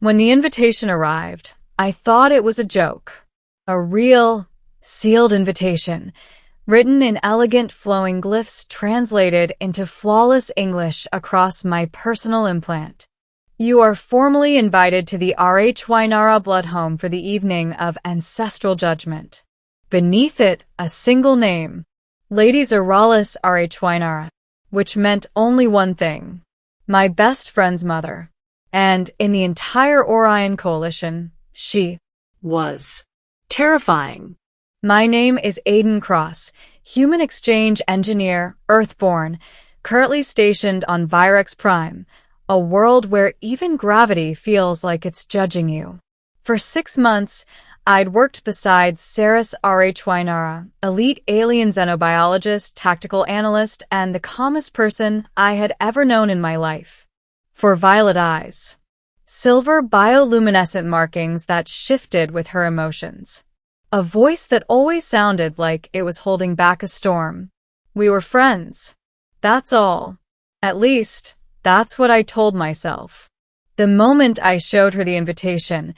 When the invitation arrived, I thought it was a joke. A real, sealed invitation, written in elegant flowing glyphs translated into flawless English across my personal implant. You are formally invited to the Rhy Blood Home for the evening of ancestral judgment. Beneath it, a single name, Lady Zoralis Rhy, which meant only one thing: my best friend's mother. And in the entire Orion Coalition, she was terrifying. My name is Aiden Cross, human exchange engineer, Earthborn, currently stationed on Virex Prime, a world where even gravity feels like it's judging you. For 6 months, I'd worked beside Saris Rhy, elite alien xenobiologist, tactical analyst, and the calmest person I had ever known in my life. For violet eyes, silver bioluminescent markings that shifted with her emotions. A voice that always sounded like it was holding back a storm. We were friends. That's all. At least, that's what I told myself. The moment I showed her the invitation,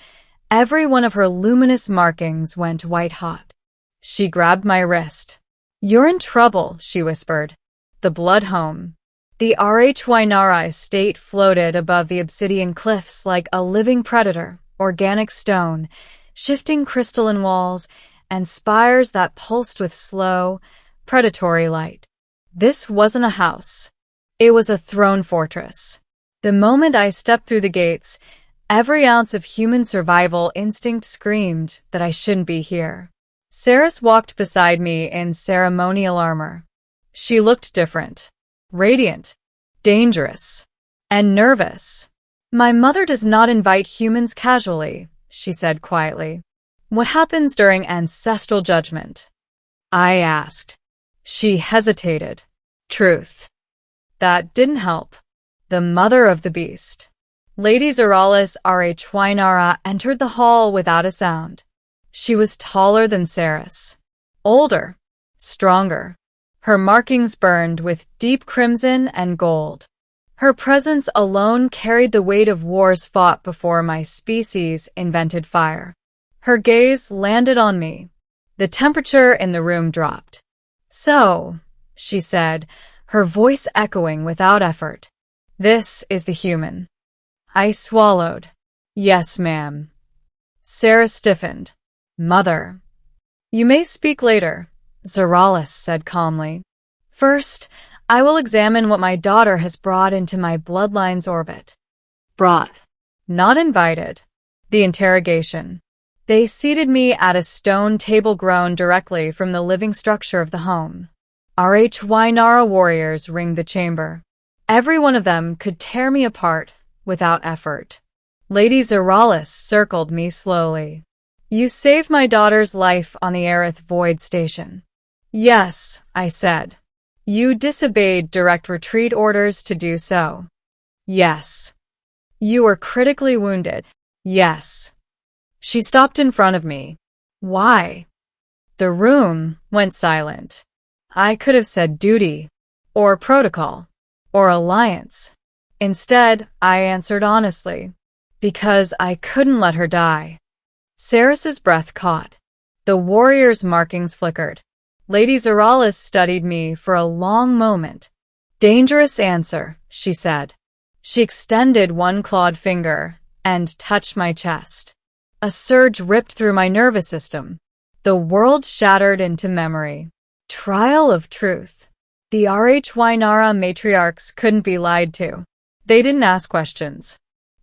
every one of her luminous markings went white hot. She grabbed my wrist. "You're in trouble," she whispered. The blood home. The Rhy estate floated above the obsidian cliffs like a living predator, organic stone, shifting crystalline walls, and spires that pulsed with slow, predatory light. This wasn't a house. It was a throne fortress. The moment I stepped through the gates, every ounce of human survival instinct screamed that I shouldn't be here. Saris walked beside me in ceremonial armor. She looked different. Radiant, dangerous, and nervous. "My mother does not invite humans casually," she said quietly. "What happens during ancestral judgment?" I asked. She hesitated. Truth. That didn't help. The mother of the beast. Lady Zoralis Rhy entered the hall without a sound. She was taller than Saris. Older. Stronger. Her markings burned with deep crimson and gold. Her presence alone carried the weight of wars fought before my species invented fire. Her gaze landed on me. The temperature in the room dropped. "So," she said, her voice echoing without effort, "this is the human." I swallowed. "Yes, ma'am." Sarah stiffened. "Mother." "You may speak later," Zoralis said calmly. "First, I will examine what my daughter has brought into my bloodline's orbit." Brought. Not invited. The interrogation. They seated me at a stone table grown directly from the living structure of the home. Rhy warriors ringed the chamber. Every one of them could tear me apart without effort. Lady Zoralis circled me slowly. "You saved my daughter's life on the Aerith Void Station." "Yes," I said. "You disobeyed direct retreat orders to do so." "Yes." "You were critically wounded." "Yes." She stopped in front of me. "Why?" The room went silent. I could have said duty, or protocol, or alliance. Instead, I answered honestly. Because I couldn't let her die. Saris's breath caught. The warrior's markings flickered. Lady Zoralis studied me for a long moment. "Dangerous answer," she said. She extended one clawed finger and touched my chest. A surge ripped through my nervous system. The world shattered into memory. Trial of truth. The Rhy matriarchs couldn't be lied to. They didn't ask questions.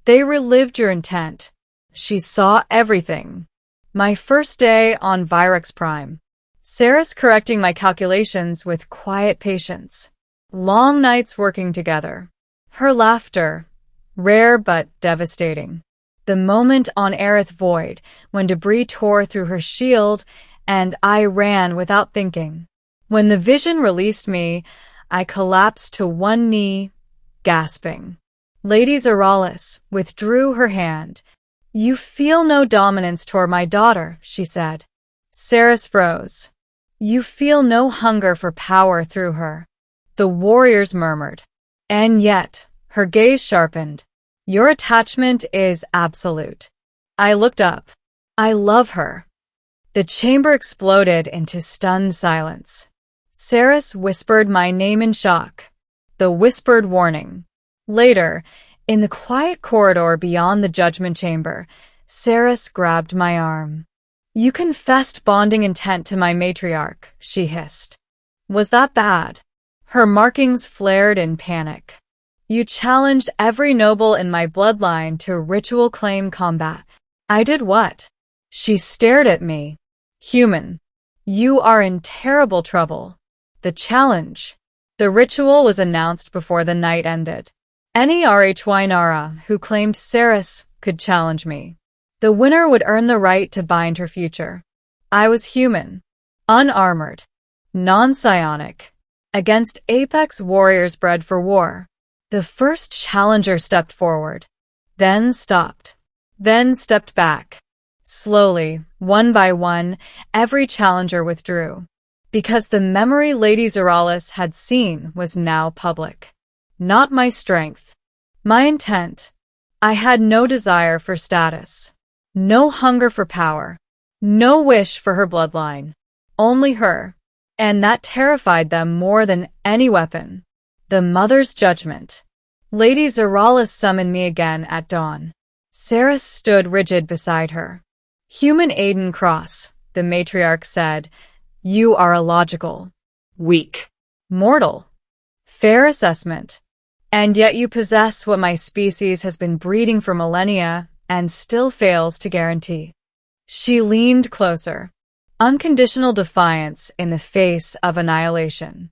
They relived your intent. She saw everything. My first day on Virex Prime. Saris correcting my calculations with quiet patience. Long nights working together. Her laughter, rare but devastating. The moment on Aerith Void, when debris tore through her shield, and I ran without thinking. When the vision released me, I collapsed to one knee, gasping. Lady Zoralis withdrew her hand. "You feel no dominance toward my daughter," she said. Saris froze. "You feel no hunger for power through her." The warriors murmured. And yet, her gaze sharpened. Your attachment is absolute. I looked up. I love her. The chamber exploded into stunned silence. Saris whispered my name in shock. The whispered warning. Later, in the quiet corridor beyond the judgment chamber, Saris grabbed my arm. You confessed bonding intent to my matriarch, she hissed. Was that bad? Her markings flared in panic. You challenged every noble in my bloodline to ritual claim combat. I did what? She stared at me. Human. You are in terrible trouble. The challenge. The ritual was announced before the night ended. Any Rhynara who claimed Saris could challenge me. The winner would earn the right to bind her future. I was human. Unarmored. Non-psionic. Against apex warriors bred for war. The first challenger stepped forward. Then stopped. Then stepped back. Slowly, one by one, every challenger withdrew. Because the memory Lady Zoralis had seen was now public. Not my strength. My intent. I had no desire for status. No hunger for power. No wish for her bloodline. Only her. And that terrified them more than any weapon. The mother's judgment. Lady Zoralis summoned me again at dawn. Saris stood rigid beside her. Human Aiden Cross, the matriarch said, you are illogical. Weak. Mortal. Fair assessment. And yet you possess what my species has been breeding for millennia and still fails to guarantee. She leaned closer. Unconditional defiance in the face of annihilation.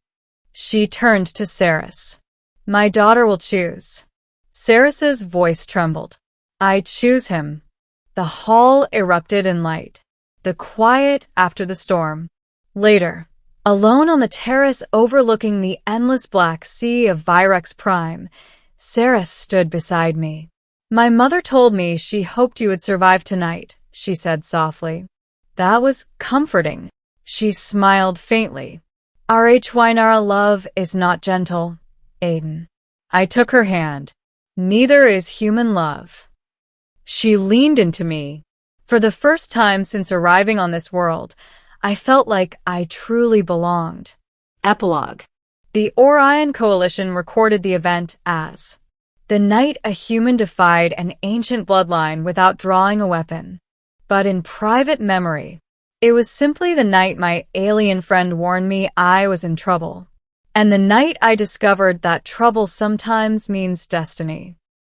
She turned to Saris. My daughter will choose. Saris's voice trembled. I choose him. The hall erupted in light. The quiet after the storm. Later, alone on the terrace overlooking the endless black sea of Virex Prime, Saris stood beside me. My mother told me she hoped you would survive tonight, she said softly. That was comforting. She smiled faintly. Rhynara love is not gentle, Aiden. I took her hand. Neither is human love. She leaned into me. For the first time since arriving on this world, I felt like I truly belonged. Epilogue. The Orion Coalition recorded the event as the night a human defied an ancient bloodline without drawing a weapon. But in private memory, it was simply the night my alien friend warned me I was in trouble. And the night I discovered that trouble sometimes means destiny.